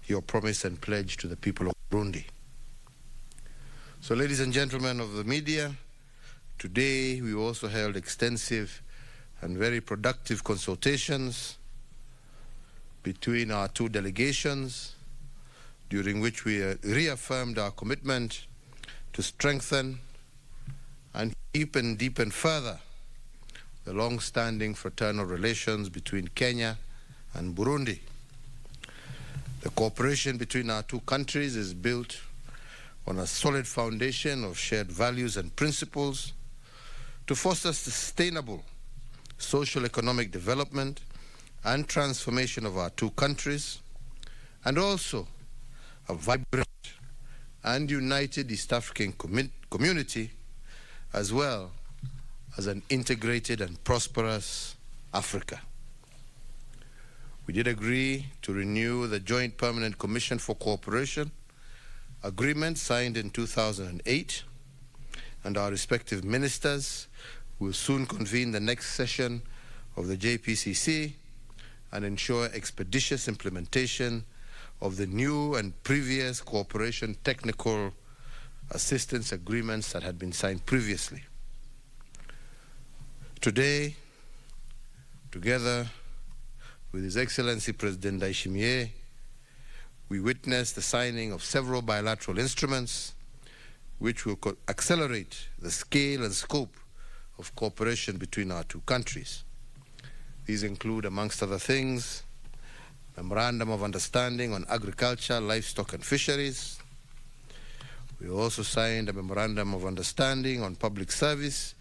your promise and pledge to the people of Burundi. So, ladies and gentlemen of the media, today we also held extensive and very productive consultations between our two delegations, during which we reaffirmed our commitment to strengthen and deepen further the long-standing fraternal relations between Kenya and Burundi. The cooperation between our two countries is built on a solid foundation of shared values and principles to foster sustainable social economic development and transformation of our two countries, and also a vibrant and united East African community, as well as an integrated and prosperous Africa. We did agree to renew the Joint Permanent Commission for Cooperation agreement signed in 2008, and our respective ministers will soon convene the next session of the JPCC and ensure expeditious implementation of the new and previous cooperation technical assistance agreements that had been signed previously. Today, together with His Excellency President Ndayishimiye, we witnessed the signing of several bilateral instruments which will accelerate the scale and scope of cooperation between our two countries. These include, amongst other things, Memorandum of Understanding on Agriculture, Livestock and Fisheries. We also signed a Memorandum of Understanding on Public Service,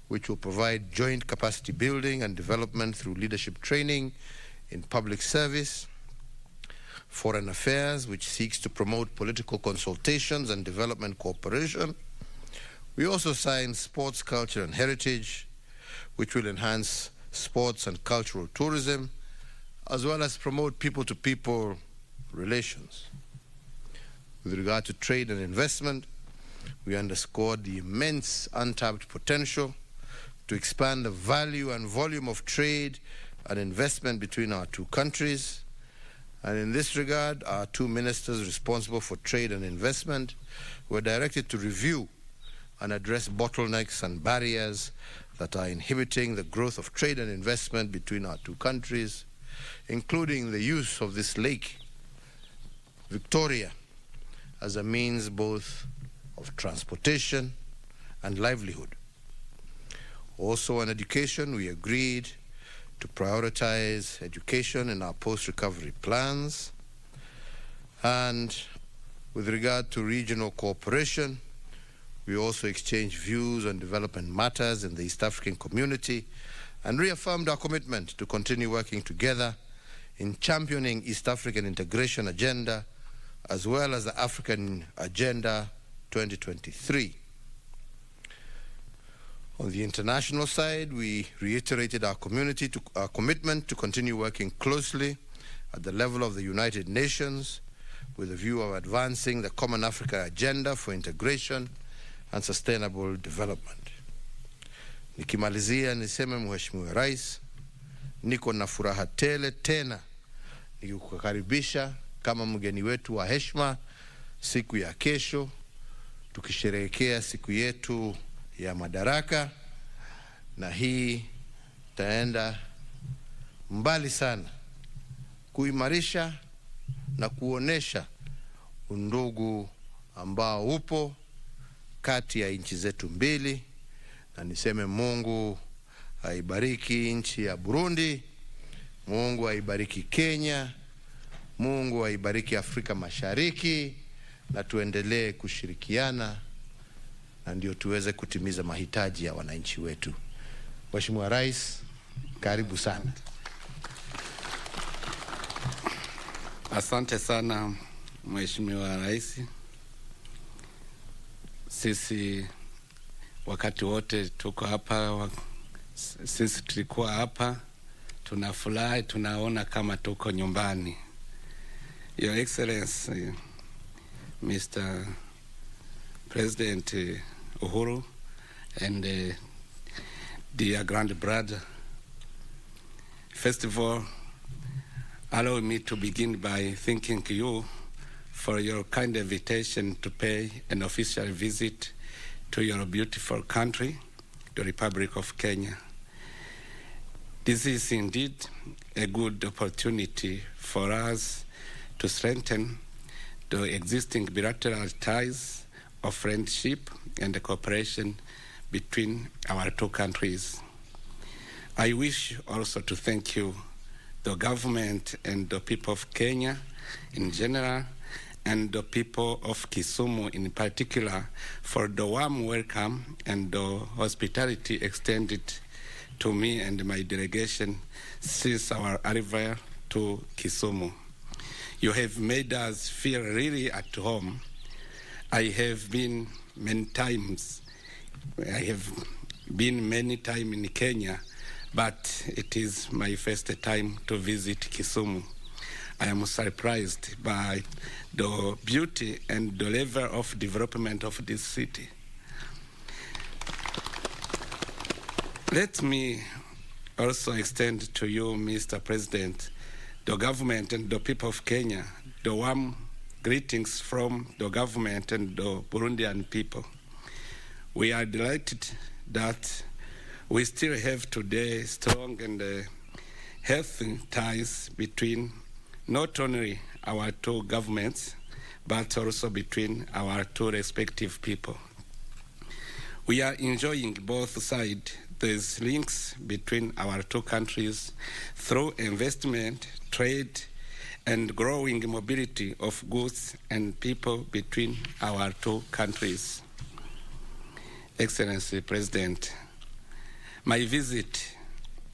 which will provide joint capacity building and development through leadership training in public service. Foreign Affairs, which seeks to promote political consultations and development cooperation. We also signed Sports, Culture and Heritage, which will enhance sports and cultural tourism, as well as promote people-to-people relations. With regard to trade and investment, we underscored the immense untapped potential to expand the value and volume of trade and investment between our two countries. And in this regard, our two ministers responsible for trade and investment were directed to review and address bottlenecks and barriers that are inhibiting the growth of trade and investment between our two countries, including the use of this lake, Victoria, as a means both of transportation and livelihood. Also on education, we agreed to prioritize education in our post-recovery plans. And with regard to regional cooperation, we also exchanged views on development matters in the East African community and reaffirmed our commitment to continue working together in championing East African integration agenda, as well as the African Agenda 2023. On the international side, we reiterated our commitment to continue working closely at the level of the United Nations with a view of advancing the Common Africa Agenda for integration and sustainable development. Nikimalizia niseme Mheshimiwa Rais, niko na furaha tele tena nikikukaribisha kama mgeni wetu wa heshima siku ya kesho, tukisherehekea siku yetu ya madaraka, na hii taenda mbali sana kuimarisha na kuonesha undugu ambao upo kati ya nchi zetu mbili. Na niseme Mungu aibariki nchi ya Burundi, Mungu aibariki Kenya, Mungu aibariki Afrika Mashariki, na tuendelee kushirikiana na ndio tuweze kutimiza mahitaji ya wananchi wetu. Mheshimiwa Rais, karibu sana. Asante sana Mheshimiwa Rais. Sisi wakati wote tuko hapa, sisi tulikuwa hapa, tunafurahi, tunaona kama tuko nyumbani. Your Excellency, Mr. President Uhuru and dear grand brother, first of all, Allow me to begin by thanking you for your kind invitation to pay an official visit to your beautiful country, the Republic of Kenya. This is indeed a good opportunity for us to strengthen the existing bilateral ties of friendship and cooperation between our two countries. I wish also to thank you, the government and the people of Kenya in general, and the people of Kisumu in particular, for the warm welcome and the hospitality extended to me and my delegation since our arrival to Kisumu. You have made us feel really at home. I have been many times in Kenya, but it is my first time to visit Kisumu. I am surprised by the beauty and the level of development of this city. Let me also extend to you, Mr. President, the government and the people of Kenya, the warm greetings from the government and the Burundian people. We are delighted that we still have today strong and healthy ties between not only our two governments, but also between our two respective people. We are enjoying both sides these links between our two countries through investment, trade, and growing mobility of goods and people between our two countries. Excellency President, my visit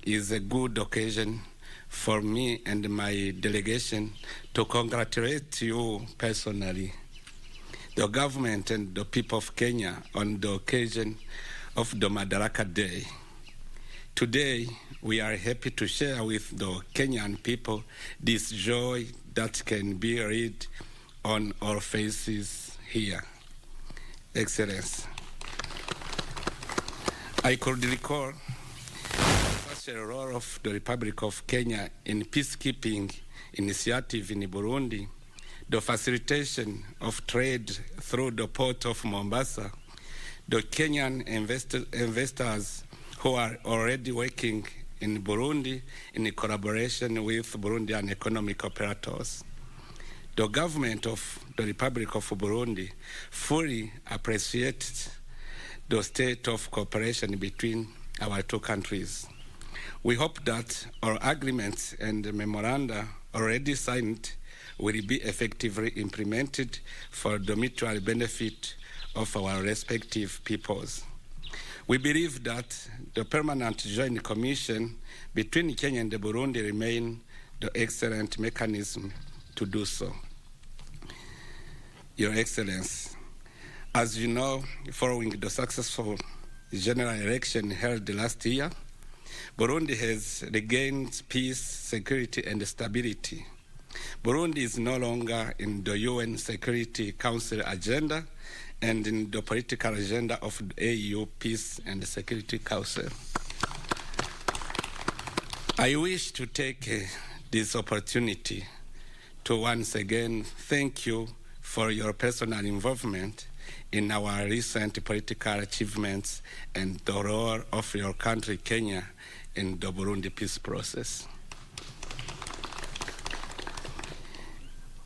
is a good occasion for me and my delegation to congratulate you personally, the government and the people of Kenya, on the occasion of the Madaraka Day. Today, we are happy to share with the Kenyan people this joy that can be read on our faces here. Excellence, I could recall such a role of the Republic of Kenya in peacekeeping initiative in Burundi, the facilitation of trade through the port of Mombasa, the Kenyan investors who are already working in Burundi in collaboration with Burundian economic operators. The government of the Republic of Burundi fully appreciates the state of cooperation between our two countries. We hope that our agreements and memoranda already signed will be effectively implemented for the mutual benefit of our respective peoples. We believe that the permanent joint commission between Kenya and Burundi remain the excellent mechanism to do so. Your Excellency, as you know, following the successful general election held last year, Burundi has regained peace, security, and stability. Burundi is no longer in the UN Security Council agenda and in the political agenda of the AU Peace and Security Council. I wish to take this opportunity to once again thank you for your personal involvement in our recent political achievements and the role of your country, Kenya, in the Burundi peace process.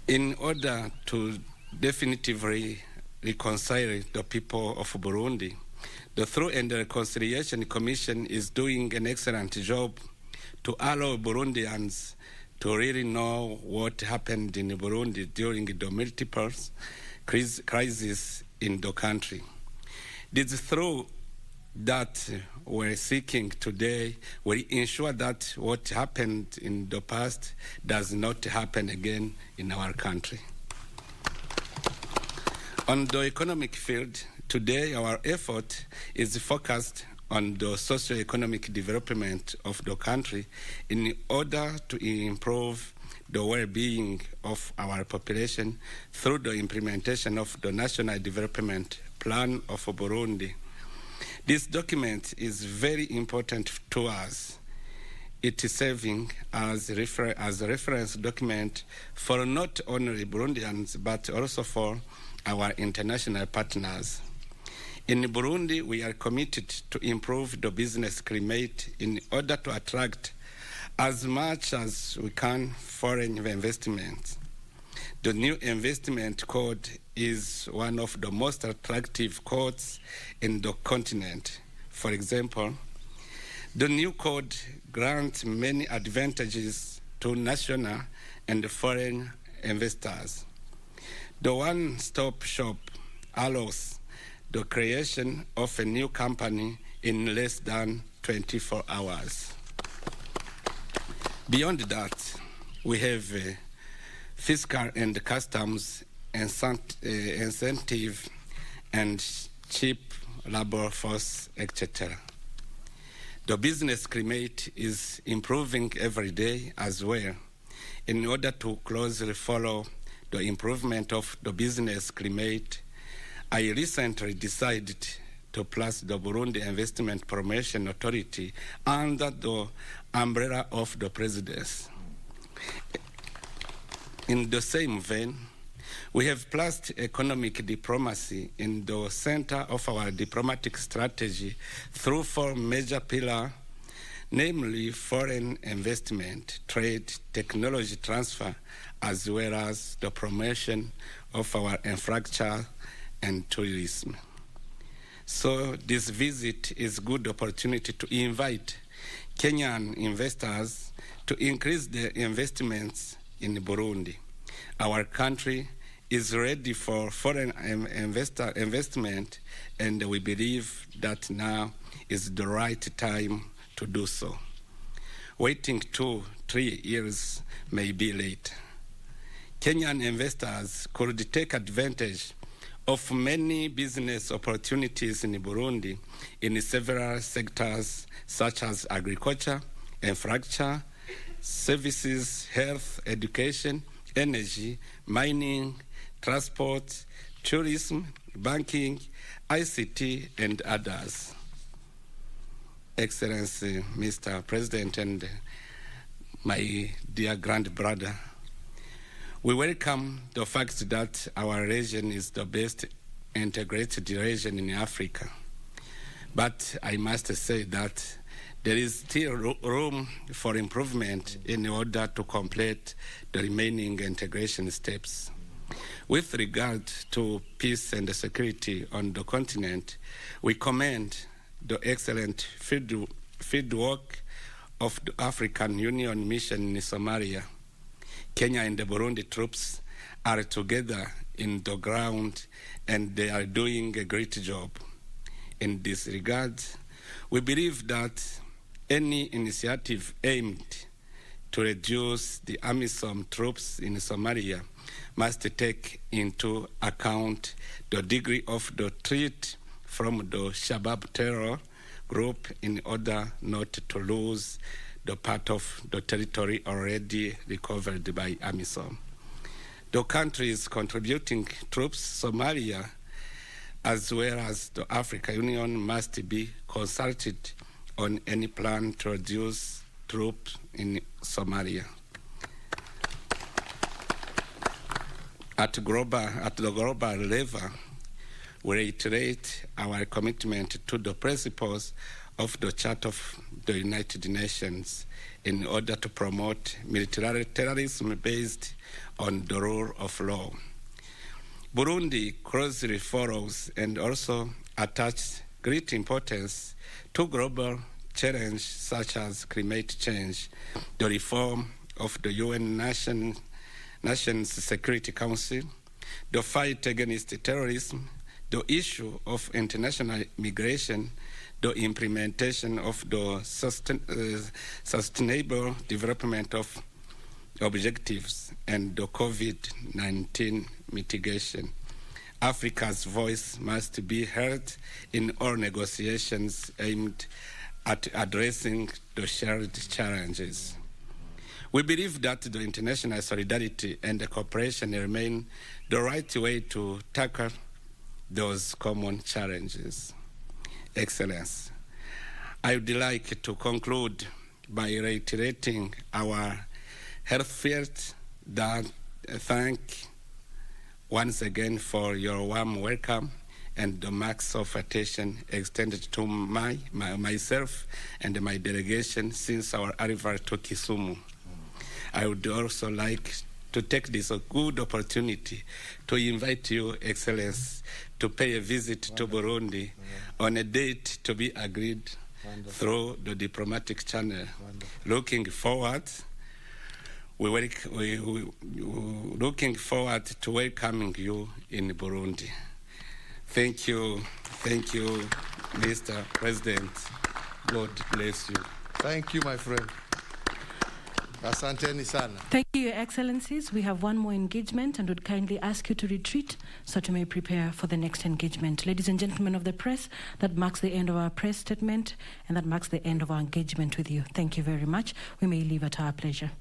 In order to definitively reconcile the people of Burundi, the Truth and Reconciliation Commission is doing an excellent job to allow Burundians to really know what happened in Burundi during the multiple crises in the country. This through that we're seeking today will ensure that what happened in the past does not happen again in our country. On the economic field, today our effort is focused on the socio-economic development of the country in order to improve the well-being of our population through the implementation of the National Development Plan of Burundi. This document is very important to us. it is serving as a reference document for not only Burundians, but also for our international partners. In Burundi, we are committed to improve the business climate in order to attract as much as we can foreign investments. The new investment code is one of the most attractive codes in the continent. For example, the new code grants many advantages to national and foreign investors. The one-stop shop allows the creation of a new company in less than 24 hours. Beyond that, we have fiscal and customs incentive and cheap labor force, etc. The business climate is improving every day as well. In order to closely follow the improvement of the business climate, I recently decided to place the Burundi Investment Promotion Authority under the umbrella of the Presidency. In the same vein, we have placed economic diplomacy in the center of our diplomatic strategy through 4 major pillars, namely foreign investment, trade, technology transfer, as well as the promotion of our infrastructure and tourism. So this visit is a good opportunity to invite Kenyan investors to increase their investments in Burundi. Our country is ready for foreign investment, and we believe that now is the right time to do so. Waiting 2-3 years may be late. Kenyan investors could take advantage of many business opportunities in Burundi in several sectors such as agriculture, infrastructure, services, health, education, energy, mining, transport, tourism, banking, ICT, and others. Excellency, Mr. President, and my dear grand brother, we welcome the fact that our region is the best integrated region in Africa. But I must say that there is still room for improvement in order to complete the remaining integration steps. With regard to peace and security on the continent, we commend the excellent field work of the African Union mission in Somalia. Kenya and the Burundi troops are together in the ground, and they are doing a great job. In this regard, we believe that any initiative aimed to reduce the AMISOM troops in Somalia must take into account the degree of the threat from the Shabab terror group in order not to lose the part of the territory already recovered by AMISOM. The countries contributing troops, Somalia, as well as the African Union, must be consulted on any plan to reduce troops in Somalia. At the global level, we reiterate our commitment to the principles of the Charter of the United Nations in order to promote military terrorism based on the rule of law. Burundi closely follows and also attaches great importance to global challenges such as climate change, the reform of the UN Nations Security Council, the fight against terrorism, the issue of international migration, the implementation of the sustainable development of objectives, and the COVID-19 mitigation. Africa's voice must be heard in all negotiations aimed at addressing the shared challenges. We believe that the international solidarity and the cooperation remain the right way to tackle those common challenges. Excellence, I would like to conclude by reiterating our heartfelt thank once again for your warm welcome and the marks of attention extended to myself and my delegation since our arrival to Kisumu. I would also like to take this good opportunity to invite you, Excellence, to pay a visit to Burundi on a date to be agreed through the diplomatic channel. Looking forward to welcoming you in Burundi. Thank you, Mr. President. God bless you. Thank you, my friend. Asanteni sana. Thank you, Your Excellencies. We have one more engagement and would kindly ask you to retreat so that you may prepare for the next engagement. Ladies and gentlemen of the press, that marks the end of our press statement and that marks the end of our engagement with you. Thank you very much. We may leave at our pleasure.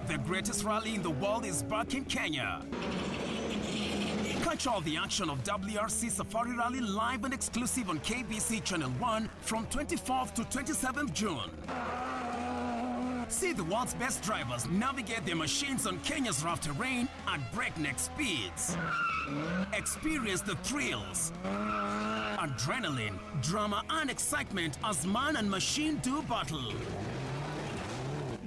The greatest rally in the world is back in Kenya. Catch all the action of WRC Safari Rally live and exclusive on KBC Channel 1 from 24th to 27th June. See the world's best drivers navigate their machines on Kenya's rough terrain at breakneck speeds. Experience the thrills, adrenaline, drama and excitement as man and machine do battle.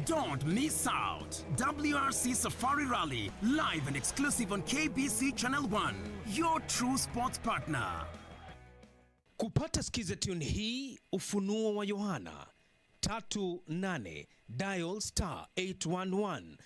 Don't miss out. WRC Safari Rally, live and exclusive on KBC Channel 1, your true sports partner. Kupata skiza tune hii, Ufunuo wa Yohana 38, dial *811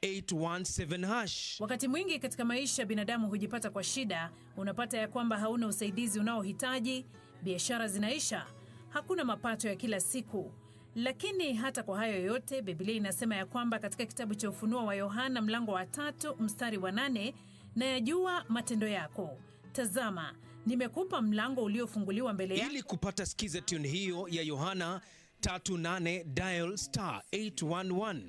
*817 hash. Wakati mwingi katika maisha binadamu hujipata kwa shida, unapata ya kwamba hauna usaidizi unaohitaji, biashara zinaisha, hakuna mapato ya kila siku. Lakini hata kwa hayo yote, Biblia inasema ya kwamba katika kitabu cha Ufunuo wa Yohana mlango wa 3 mstari wa 8, na yajua matendo yako. Tazama, nimekupa mlango uliofunguliwa mbele yako. Ili kupata skiza tune hiyo ya Yohana 38, dial *811